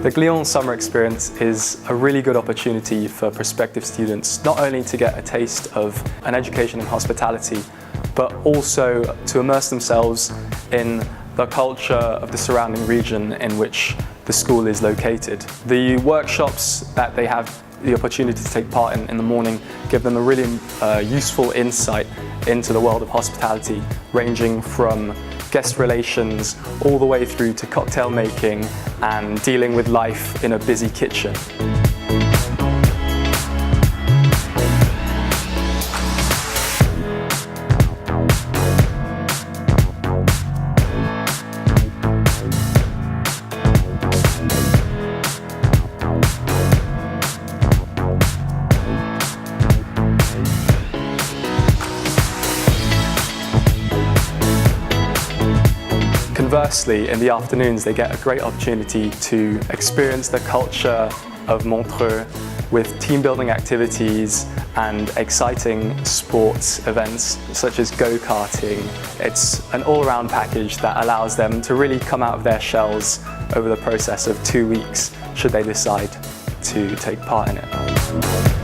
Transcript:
The Glion summer experience is a really good opportunity for prospective students not only to get a taste of an education in hospitality, but also to immerse themselves in the culture of the surrounding region in which the school is located. The workshops that they have the opportunity to take part in the morning give them a really useful insight into the world of hospitality, ranging from guest relations all the way through to cocktail making and dealing with life in a busy kitchen. Conversely, in the afternoons, they get a great opportunity to experience the culture of Montreux with team-building activities and exciting sports events such as go-karting. It's an all-round package that allows them to really come out of their shells over the process of 2 weeks, should they decide to take part in it.